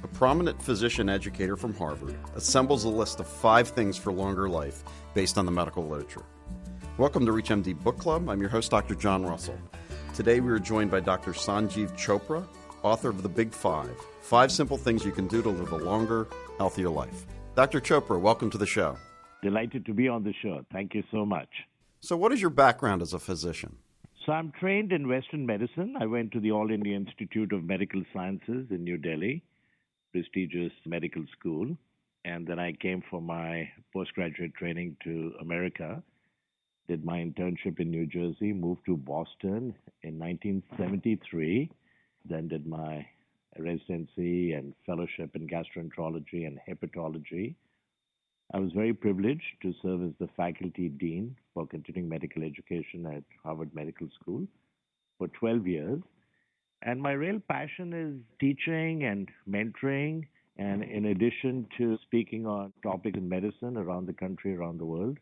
A prominent physician educator from Harvard assembles a list of 5 things for longer life based on the medical literature. Welcome to ReachMD Book Club. I'm your host, Dr. John Russell. Today we are joined by Dr. Sanjiv Chopra, author of The Big 5 simple things you can do to live a longer, healthier life. Dr. Chopra, welcome to the show. Delighted to be on the show. Thank you so much. So what is your background as a physician? So I'm trained in Western medicine. I went to the All India Institute of Medical Sciences in New Delhi, prestigious medical school. And then I came for my postgraduate training to America, did my internship in New Jersey, moved to Boston in 1973, then did my residency and fellowship in gastroenterology and hepatology. I was very privileged to serve as the faculty dean for continuing medical education at Harvard Medical School for 12 years. And my real passion is teaching and mentoring. And in addition to speaking on topics in medicine around the country, around the world,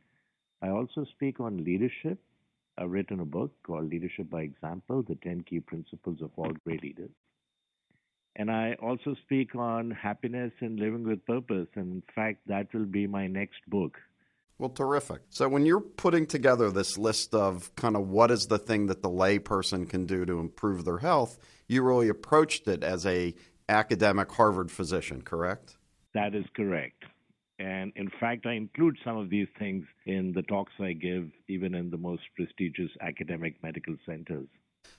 I also speak on leadership. I've written a book called Leadership by Example, the 10 Key Principles of All Great Leaders. And I also speak on happiness and living with purpose. And in fact, that will be my next book. Well, terrific. So when you're putting together this list of kind of what is the thing that the lay person can do to improve their health, you really approached it as a academic Harvard physician, correct? That is correct. And in fact, I include some of these things in the talks I give, even in the most prestigious academic medical centers.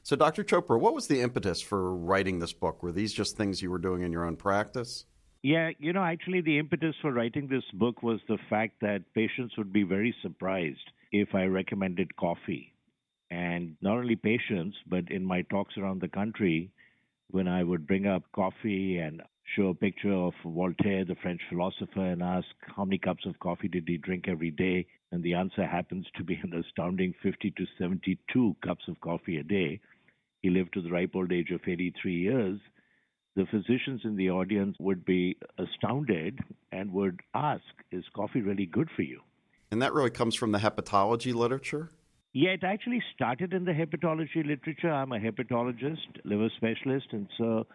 So, Dr. Chopra, what was the impetus for writing this book? Were these just things you were doing in your own practice? Yeah, actually the impetus for writing this book was the fact that patients would be very surprised if I recommended coffee. And not only patients, but in my talks around the country, when I would bring up coffee and show a picture of Voltaire, the French philosopher, and ask how many cups of coffee did he drink every day, and the answer happens to be an astounding 50 to 72 cups of coffee a day. He lived to the ripe old age of 83 years. The physicians in the audience would be astounded and would ask, is coffee really good for you? And that really comes from the hepatology literature? Yeah, it actually started in the hepatology literature. I'm a hepatologist, liver specialist, and so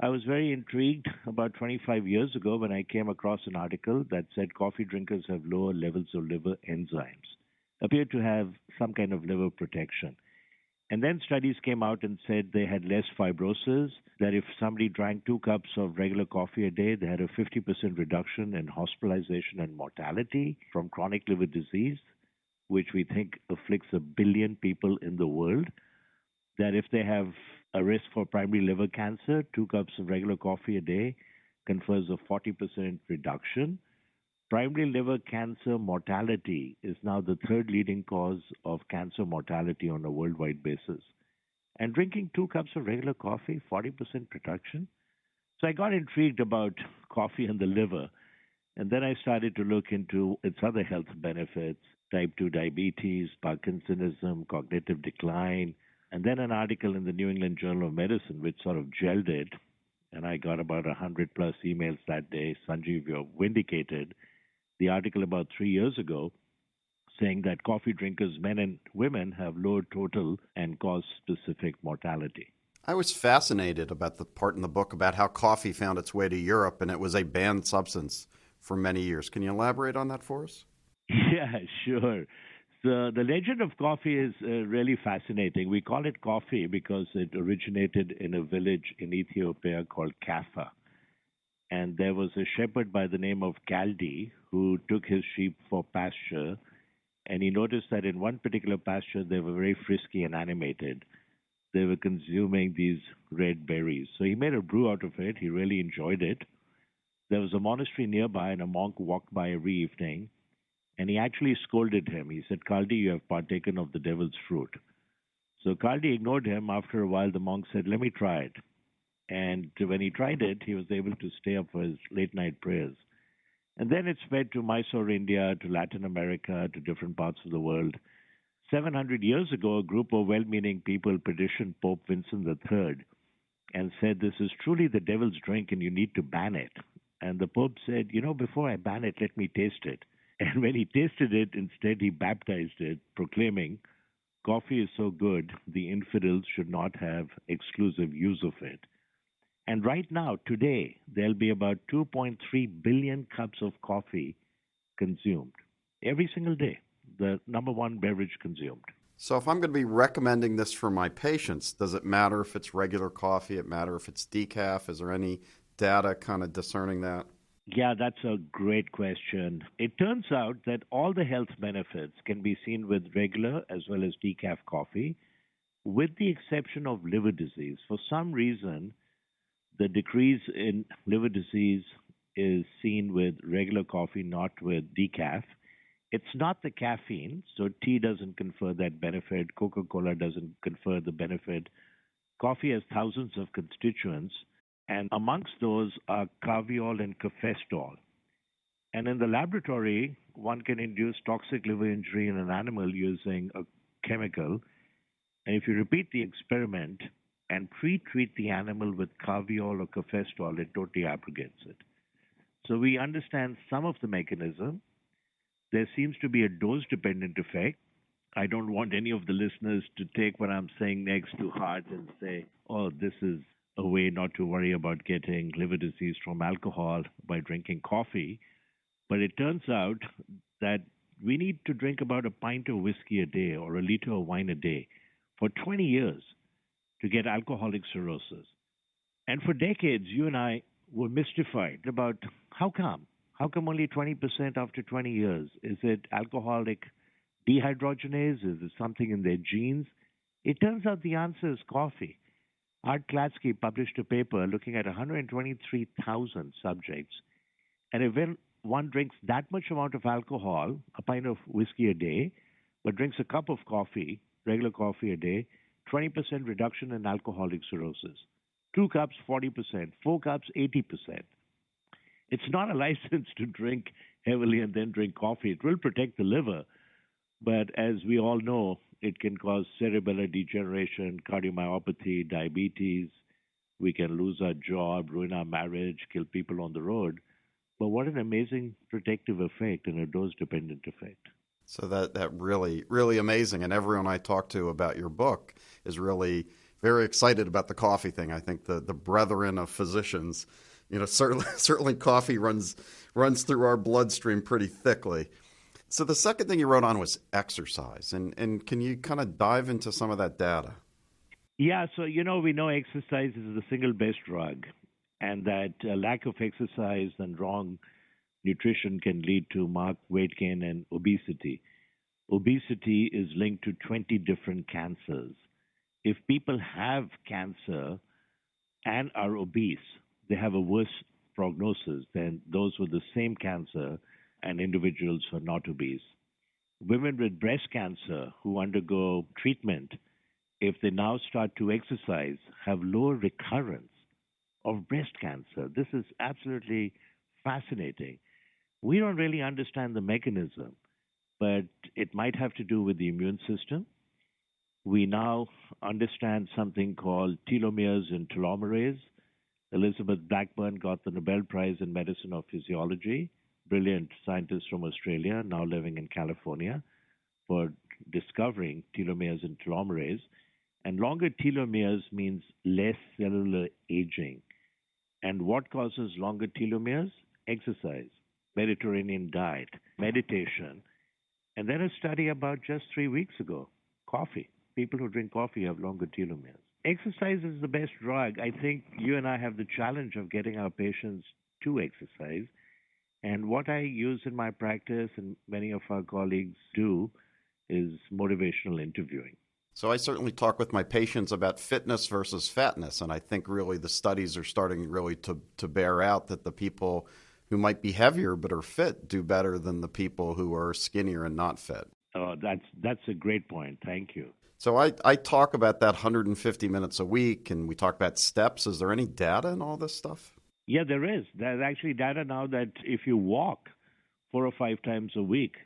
I was very intrigued about 25 years ago when I came across an article that said coffee drinkers have lower levels of liver enzymes, appeared to have some kind of liver protection. And then studies came out and said they had less fibrosis, that if somebody drank 2 cups of regular coffee a day, they had a 50% reduction in hospitalization and mortality from chronic liver disease, which we think afflicts 1 billion people in the world, that if they have a risk for primary liver cancer, 2 cups of regular coffee a day confers a 40% reduction. Primary liver cancer mortality is now the 3rd leading cause of cancer mortality on a worldwide basis. And drinking 2 cups of regular coffee, 40% reduction. So I got intrigued about coffee and the liver. And then I started to look into its other health benefits, type 2 diabetes, Parkinsonism, cognitive decline, and then an article in the New England Journal of Medicine which sort of gelled it. And I got about 100 plus emails that day. Sanjiv, you're vindicated. The article about 3 years ago saying that coffee drinkers, men and women, have lower total and cause-specific mortality. I was fascinated about the part in the book about how coffee found its way to Europe and it was a banned substance for many years. Can you elaborate on that for us? Yeah, sure. So the legend of coffee is really fascinating. We call it coffee because it originated in a village in Ethiopia called Kaffa. And there was a shepherd by the name of Kaldi who took his sheep for pasture. And he noticed that in one particular pasture, they were very frisky and animated. They were consuming these red berries. So he made a brew out of it. He really enjoyed it. There was a monastery nearby, and a monk walked by every evening. And he actually scolded him. He said, Kaldi, you have partaken of the devil's fruit. So Kaldi ignored him. After a while, the monk said, let me try it. And when he tried it, he was able to stay up for his late-night prayers. And then it spread to Mysore, India, to Latin America, to different parts of the world. 700 years ago, a group of well-meaning people petitioned Pope Vincent III and said, this is truly the devil's drink and you need to ban it. And the Pope said, before I ban it, let me taste it. And when he tasted it, instead he baptized it, proclaiming, coffee is so good, the infidels should not have exclusive use of it. And right now, today, there'll be about 2.3 billion cups of coffee consumed every single day, the number one beverage consumed. So if I'm going to be recommending this for my patients, does it matter if it's regular coffee? It matter if it's decaf? Is there any data kind of discerning that? Yeah, that's a great question. It turns out that all the health benefits can be seen with regular as well as decaf coffee, with the exception of liver disease. For some reason, the decrease in liver disease is seen with regular coffee, not with decaf. It's not the caffeine, so tea doesn't confer that benefit, Coca Cola doesn't confer the benefit. Coffee has thousands of constituents, and amongst those are carviol and cafestol. And in the laboratory, one can induce toxic liver injury in an animal using a chemical. And if you repeat the experiment and pre-treat the animal with carviol or cafestol, it totally abrogates it. So we understand some of the mechanism. There seems to be a dose-dependent effect. I don't want any of the listeners to take what I'm saying next to heart and say, oh, this is a way not to worry about getting liver disease from alcohol by drinking coffee. But it turns out that we need to drink about a pint of whiskey a day or a liter of wine a day for 20 years to get alcoholic cirrhosis. And for decades, you and I were mystified about how come? How come only 20% after 20 years? Is it alcoholic dehydrogenase? Is it something in their genes? It turns out the answer is coffee. Art Klatsky published a paper looking at 123,000 subjects. And if one drinks that much amount of alcohol, a pint of whiskey a day, but drinks a cup of coffee, regular coffee a day, 20% reduction in alcoholic cirrhosis. 2 cups, 40%. 4 cups, 80%. It's not a license to drink heavily and then drink coffee. It will protect the liver, but as we all know, it can cause cerebellar degeneration, cardiomyopathy, diabetes. We can lose our job, ruin our marriage, kill people on the road. But what an amazing protective effect and a dose-dependent effect. So that really amazing. And everyone I talk to about your book is really very excited about the coffee thing. I think the brethren of physicians, certainly coffee runs through our bloodstream pretty thickly. So the second thing you wrote on was exercise. And can you kind of dive into some of that data? Yeah, so we know exercise is the single best drug, and that lack of exercise and wrong nutrition can lead to marked weight gain and obesity. Obesity is linked to 20 different cancers. If people have cancer and are obese, they have a worse prognosis than those with the same cancer and individuals who are not obese. Women with breast cancer who undergo treatment, if they now start to exercise, have lower recurrence of breast cancer. This is absolutely fascinating. We don't really understand the mechanism, but it might have to do with the immune system. We now understand something called telomeres and telomerase. Elizabeth Blackburn got the Nobel Prize in Medicine or Physiology, brilliant scientist from Australia, now living in California, for discovering telomeres and telomerase. And longer telomeres means less cellular aging. And what causes longer telomeres? Exercise, Mediterranean diet, meditation. And then a study about just 3 weeks ago, coffee. People who drink coffee have longer telomeres. Exercise is the best drug. I think you and I have the challenge of getting our patients to exercise. And what I use in my practice, and many of our colleagues do, is motivational interviewing. So I certainly talk with my patients about fitness versus fatness, and I think really the studies are starting really to bear out that the people who might be heavier but are fit do better than the people who are skinnier and not fit. Oh, that's a great point. Thank you. So I talk about that 150 minutes a week, and we talk about steps. Is there any data in all this stuff? Yeah, there is. There's actually data now that if you walk 4 or 5 times a week,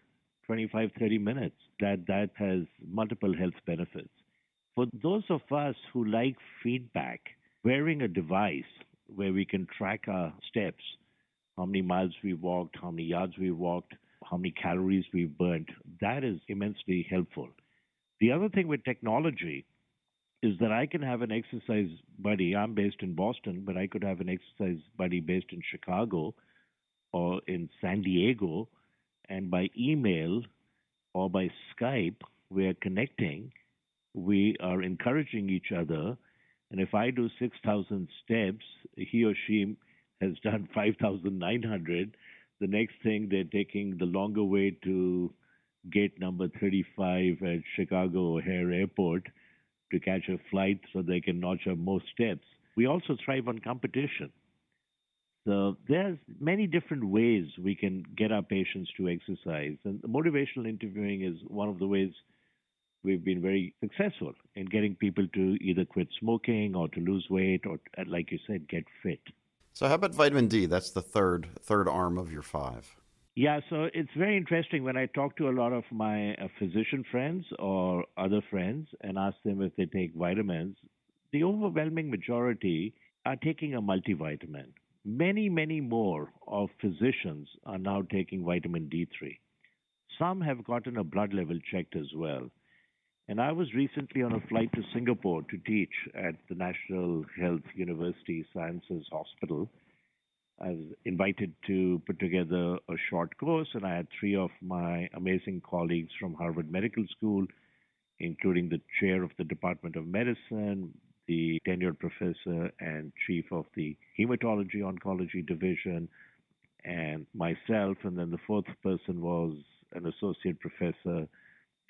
25, 30 minutes, that has multiple health benefits. For those of us who like feedback, wearing a device where we can track our steps, how many miles we walked, how many yards we walked, how many calories we burnt, that is immensely helpful. The other thing with technology is that I can have an exercise buddy. I'm based in Boston, but I could have an exercise buddy based in Chicago or in San Diego, and by email or by Skype, we are connecting, we are encouraging each other. And if I do 6,000 steps, he or she has done 5,900. The next thing, they're taking the longer way to gate number 35 at Chicago O'Hare Airport to catch a flight so they can notch up more steps. We also thrive on competition. So there's many different ways we can get our patients to exercise. And motivational interviewing is one of the ways we've been very successful in getting people to either quit smoking or to lose weight or, like you said, get fit. So how about vitamin D? That's the third arm of your five. Yeah, so it's very interesting when I talk to a lot of my physician friends or other friends and ask them if they take vitamins, the overwhelming majority are taking a multivitamin. Many, many more of physicians are now taking vitamin D3. Some have gotten a blood level checked as well. And I was recently on a flight to Singapore to teach at the National Health University Sciences Hospital. I was invited to put together a short course, and I had three of my amazing colleagues from Harvard Medical School, including the chair of the Department of Medicine, the tenured professor and chief of the Hematology Oncology Division, and myself. And then the fourth person was an associate professor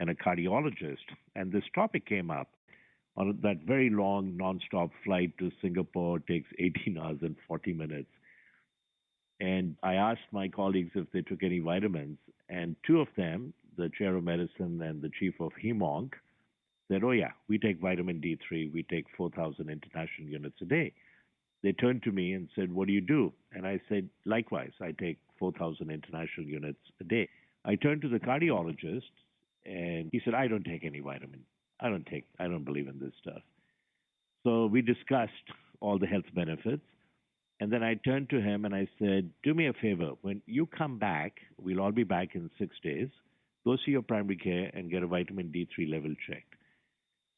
and a cardiologist. And this topic came up on that very long nonstop flight to Singapore, takes 18 hours and 40 minutes. And I asked my colleagues if they took any vitamins, and two of them, the chair of medicine and the chief of HemOnc, said, "Oh yeah, we take vitamin D3. We take 4,000 international units a day." They turned to me and said, "What do you do?" And I said, "Likewise, I take 4,000 international units a day." I turned to the cardiologist, and he said, "I don't take any vitamin. I don't believe in this stuff." So we discussed all the health benefits. And then I turned to him and I said, "Do me a favor. When you come back, we'll all be back in 6 days. Go see your primary care and get a vitamin D3 level checked."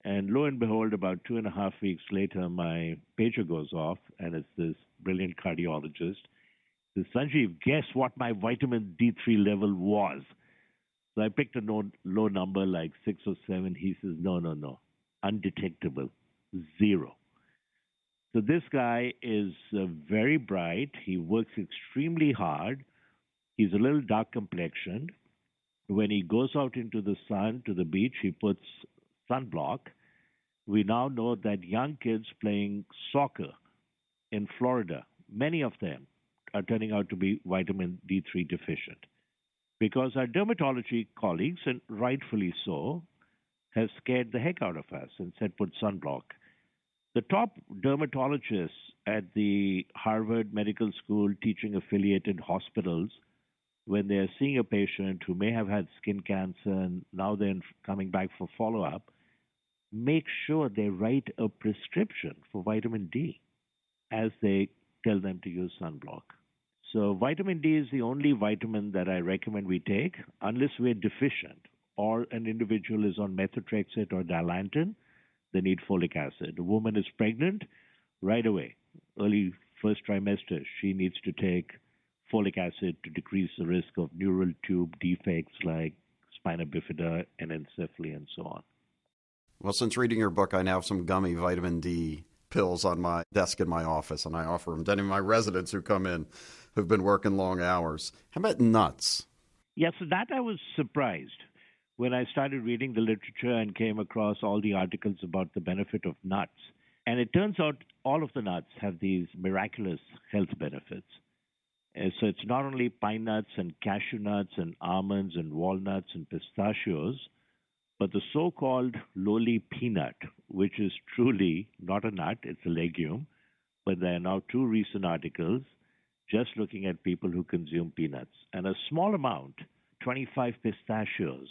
And lo and behold, about 2.5 weeks later, my pager goes off, and it's this brilliant cardiologist. He says, "Sanjiv, guess what my vitamin D3 level was?" So I picked a low number like 6 or 7. He says, No. Undetectable. 0. So this guy is very bright. He works extremely hard. He's a little dark complexioned. When he goes out into the sun to the beach, he puts sunblock. We now know that young kids playing soccer in Florida, many of them are turning out to be vitamin D3 deficient because our dermatology colleagues, and rightfully so, have scared the heck out of us and said put sunblock. The top dermatologists at the Harvard Medical School teaching affiliated hospitals, when they're seeing a patient who may have had skin cancer and now they're coming back for follow up, make sure they write a prescription for vitamin D as they tell them to use sunblock. So, vitamin D is the only vitamin that I recommend we take unless we're deficient or an individual is on methotrexate or Dilantin. They need folic acid. A woman is pregnant, right away, early first trimester, she needs to take folic acid to decrease the risk of neural tube defects like spina bifida, anencephaly, and so on. Well, since reading your book, I now have some gummy vitamin D pills on my desk in my office, and I offer them to any of my residents who come in who've been working long hours. How about nuts? Yeah, so that I was surprised when I started reading the literature and came across all the articles about the benefit of nuts. And it turns out all of the nuts have these miraculous health benefits. So it's not only pine nuts and cashew nuts and almonds and walnuts and pistachios, but the so-called lowly peanut, which is truly not a nut, it's a legume. But there are now 2 recent articles just looking at people who consume peanuts. And a small amount, 25 pistachios,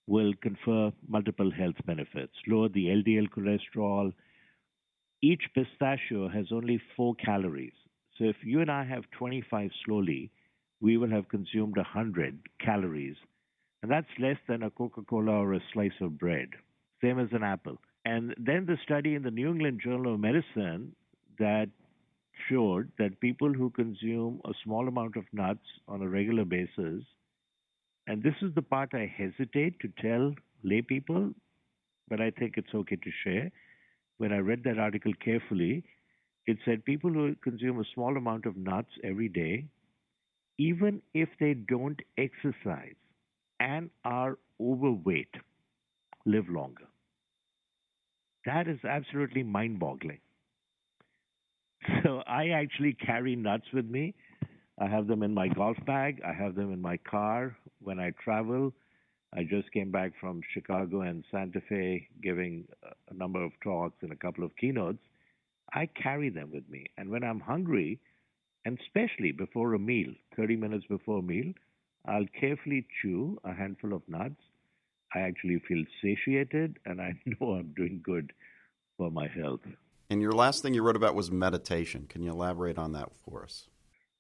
will confer multiple health benefits, lower the LDL cholesterol. Each pistachio has only 4 calories. So if you and I have 25 slowly, we will have consumed 100 calories. And that's less than a Coca-Cola or a slice of bread, same as an apple. And then the study in the New England Journal of Medicine that showed that people who consume a small amount of nuts on a regular basis, and this is the part I hesitate to tell lay people, but I think it's okay to share. When I read that article carefully, it said people who consume a small amount of nuts every day, even if they don't exercise and are overweight, live longer. That is absolutely mind-boggling. So I actually carry nuts with me. I have them in my golf bag. I have them in my car when I travel. I just came back from Chicago and Santa Fe giving a number of talks and a couple of keynotes. I carry them with me. And when I'm hungry, and especially before a meal, 30 minutes before a meal, I'll carefully chew a handful of nuts. I actually feel satiated, and I know I'm doing good for my health. And your last thing you wrote about was meditation. Can you elaborate on that for us?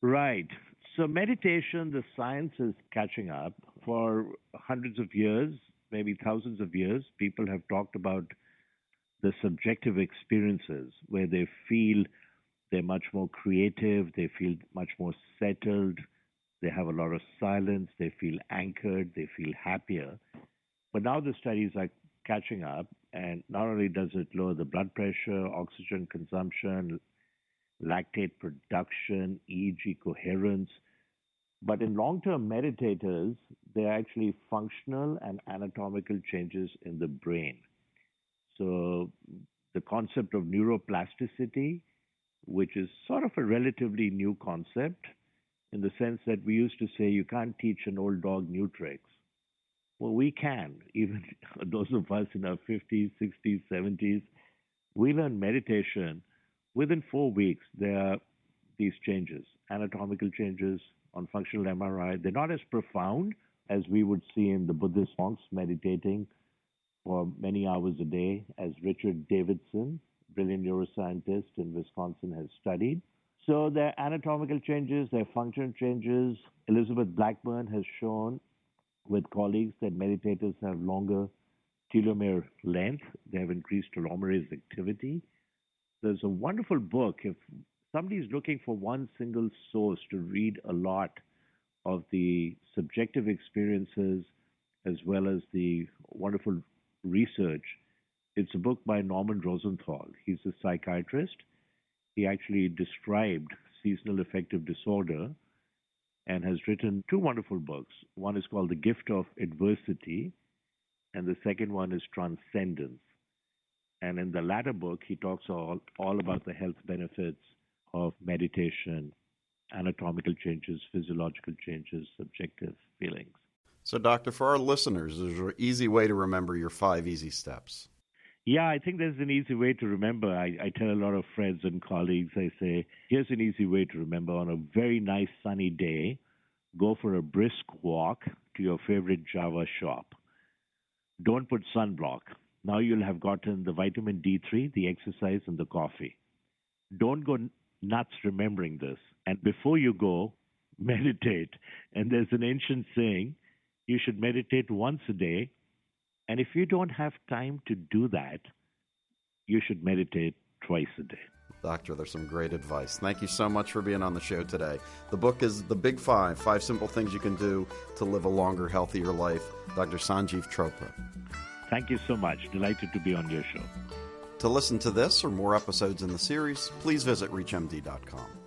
Right. So meditation, the science is catching up. For hundreds of years, maybe thousands of years, people have talked about the subjective experiences where they feel they're much more creative, they feel much more settled, they have a lot of silence, they feel anchored, they feel happier. But now the studies are catching up, and not only does it lower the blood pressure, oxygen consumption, lactate production, EEG coherence, but in long-term meditators, there are actually functional and anatomical changes in the brain. So the concept of neuroplasticity, which is sort of a relatively new concept in the sense that we used to say you can't teach an old dog new tricks. Well, we can. Even those of us in our 50s, 60s, 70s, we learn meditation. Within 4 weeks, there are these changes, anatomical changes on functional MRI. They're not as profound as we would see in the Buddhist monks meditating for many hours a day, as Richard Davidson, brilliant neuroscientist in Wisconsin, has studied. So there are anatomical changes, there are functional changes. Elizabeth Blackburn has shown with colleagues that meditators have longer telomere length. They have increased telomerase activity. There's a wonderful book. If somebody's looking for one single source to read a lot of the subjective experiences as well as the wonderful research, it's a book by Norman Rosenthal. He's a psychiatrist. He actually described seasonal affective disorder and has written two wonderful books. One is called The Gift of Adversity, and the second one is Transcendence. And in the latter book, he talks all about the health benefits of meditation, anatomical changes, physiological changes, subjective feelings. So, Doctor, for our listeners, there's an easy way to remember your 5 easy steps. Yeah, I think there's an easy way to remember. I tell a lot of friends and colleagues, I say, here's an easy way to remember. On a very nice sunny day, go for a brisk walk to your favorite Java shop. Don't put sunblock. Now you'll have gotten the vitamin D3, the exercise, and the coffee. Don't go nuts remembering this. And before you go, meditate. And there's an ancient saying, you should meditate once a day. And if you don't have time to do that, you should meditate twice a day. Doctor, there's some great advice. Thank you so much for being on the show today. The book is The Big Five, 5 Simple Things You Can Do to Live a Longer, Healthier Life. Dr. Sanjiv Chopra. Thank you so much. Delighted to be on your show. To listen to this or more episodes in the series, please visit ReachMD.com.